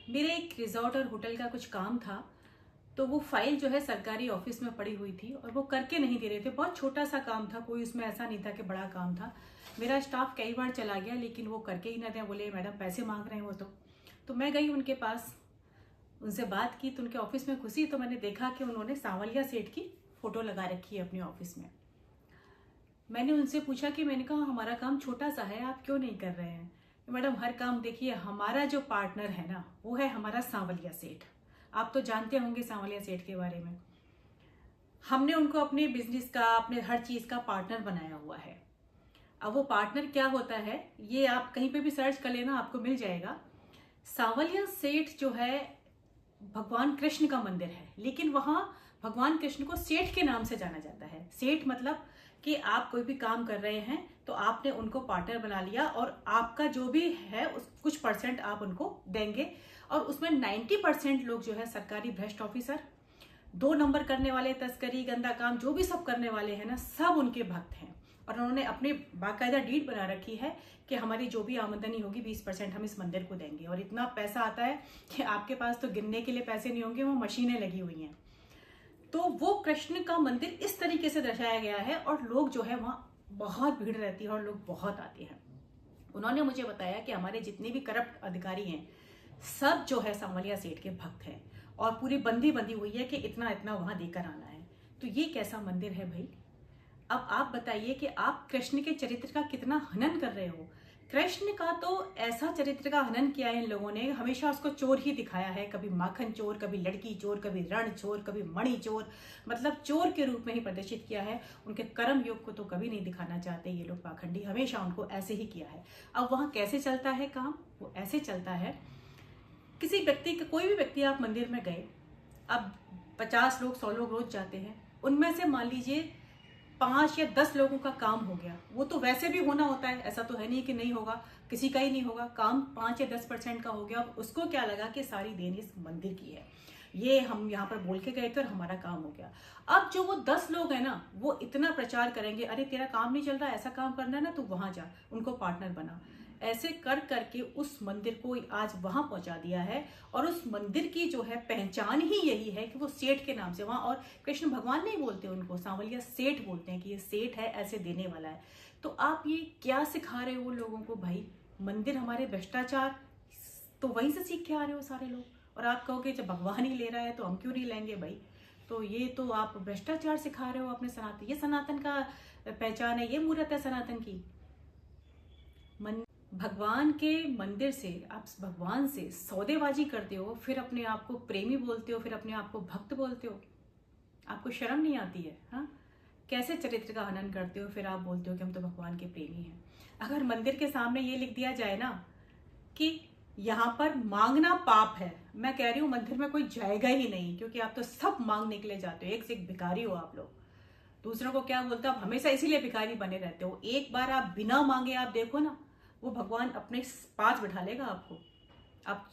मेरे एक रिजॉर्ट और होटल का कुछ काम था। तो वो फाइल जो है सरकारी ऑफिस में पड़ी हुई थी और वो करके नहीं दे रहे थे। बहुत छोटा सा काम था, कोई उसमें ऐसा नहीं था कि बड़ा काम था। मेरा स्टाफ कई बार चला गया लेकिन वो करके ही ना दें। बोले मैडम पैसे मांग रहे हैं वो। तो मैं गई उनके पास, उनसे बात की तो उनके ऑफिस में घुसी तो मैंने देखा कि उन्होंने सांवलिया सेठ की फोटो लगा रखी है अपने ऑफिस में। मैंने उनसे पूछा कि मैंने कहा हमारा काम छोटा सा है, आप क्यों नहीं कर रहे हैं? मैडम हर काम देखिए, हमारा जो पार्टनर है ना वो है हमारा सांवलिया सेठ। आप तो जानते होंगे सांवलिया सेठ के बारे में। हमने उनको अपने बिजनेस का, अपने हर चीज का पार्टनर बनाया हुआ है। अब वो पार्टनर क्या होता है ये आप कहीं पे भी सर्च कर लेना, आपको मिल जाएगा। सांवलिया सेठ जो है भगवान कृष्ण का मंदिर है, लेकिन वहां भगवान कृष्ण को सेठ के नाम से जाना जाता है। सेठ मतलब कि आप कोई भी काम कर रहे हैं तो आपने उनको पार्टनर बना लिया और आपका जो भी है उस कुछ परसेंट आप उनको देंगे। और उसमें 90% लोग जो है सरकारी भ्रष्ट ऑफिसर, 2 नंबर करने वाले, तस्करी, गंदा काम, जो भी सब करने वाले हैं ना, सब उनके भक्त हैं। और उन्होंने अपनी बाकायदा डीड बना रखी है कि हमारी जो भी आमदनी होगी 20% हम इस मंदिर को देंगे। और इतना पैसा आता है कि आपके पास तो गिनने के लिए पैसे नहीं होंगे, वो मशीनें लगी हुई हैं। तो वो कृष्ण का मंदिर इस तरीके से दर्शाया गया है और लोग जो है वहां बहुत भीड़ रहती है और लोग बहुत आते हैं। उन्होंने मुझे बताया कि हमारे जितने भी करप्ट अधिकारी हैं सब जो है सांवलिया सेठ के भक्त हैं और पूरी बंदी बंदी हुई है कि इतना इतना वहां देकर आना है। तो ये कैसा मंदिर है भाई? अब आप बताइए कि आप कृष्ण के चरित्र का कितना हनन कर रहे हो। कृष्ण का तो ऐसा चरित्र का हनन किया है इन लोगों ने, हमेशा उसको चोर ही दिखाया है। कभी माखन चोर, कभी लड़की चोर, कभी रण चोर, कभी मणि चोर, मतलब चोर के रूप में ही प्रदर्शित किया है। उनके कर्म योग को तो कभी नहीं दिखाना चाहते ये लोग पाखंडी, हमेशा उनको ऐसे ही किया है। अब वहां कैसे चलता है काम? वो ऐसे चलता है, किसी व्यक्ति का, कोई भी व्यक्ति, आप मंदिर में गए, अब 50 लोग 100 लोग रोज जाते हैं, उनमें से मान लीजिए 5 या 10 लोगों का काम हो गया। वो तो वैसे भी होना होता है, ऐसा तो है नहीं कि नहीं होगा, किसी का ही नहीं होगा। काम 5 या 10% का हो गया, उसको क्या लगा कि सारी देन इस मंदिर की है, ये हम यहाँ पर बोल के गए थे और हमारा काम हो गया। अब जो वो 10 लोग हैं ना, वो इतना प्रचार करेंगे, अरे तेरा काम नहीं चल रहा, ऐसा काम करना है ना, तू वहां जा, उनको पार्टनर बना। ऐसे कर करके उस मंदिर को आज वहां पहुंचा दिया है। और उस मंदिर की जो है पहचान ही यही है कि वो सेठ के नाम से वहां, और कृष्ण भगवान नहीं बोलते उनको, सांवलिया सेठ बोलते हैं कि ये सेठ है, ऐसे देने वाला है। तो आप ये क्या सिखा रहे हो लोगों को भाई? मंदिर हमारे भ्रष्टाचार तो वहीं से सीख के आ रहे हो सारे लोग, और आप कहोगे जब भगवान ही ले रहा है तो हम क्यों नहीं लेंगे भाई? तो ये तो आप भ्रष्टाचार सिखा रहे हो अपने सनातन। ये सनातन का पहचान है, ये मूर्त है सनातन की। भगवान के मंदिर से आप भगवान से सौदेबाजी करते हो, फिर अपने आप को प्रेमी बोलते हो, फिर अपने आप को भक्त बोलते हो। आपको शर्म नहीं आती है? हाँ, कैसे चरित्र का हनन करते हो, फिर आप बोलते हो कि हम तो भगवान के प्रेमी हैं। अगर मंदिर के सामने ये लिख दिया जाए ना कि यहाँ पर मांगना पाप है, मैं कह रही हूँ मंदिर में कोई जाएगा ही नहीं, क्योंकि आप तो सब मांगने के लिए जाते हो, एक से एक भिखारी हो आप लोग। दूसरों को क्या बोलते हो, आप हमेशा इसीलिए भिखारी बने रहते हो। एक बार आप बिना मांगे आप देखो ना, वो भगवान अपने पास बिठा लेगा आपको। आप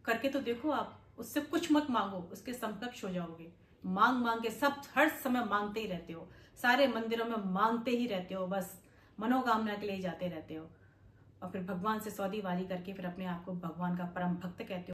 करके तो देखो, आप उससे कुछ मत मांगो, उसके समकक्ष हो जाओगे। मांग मांग के सब हर समय मांगते ही रहते हो, सारे मंदिरों में मांगते ही रहते हो, बस मनोकामना के लिए जाते रहते हो। और फिर भगवान से सौदेबाजी करके फिर अपने आप को भगवान का परम भक्त कहते हो।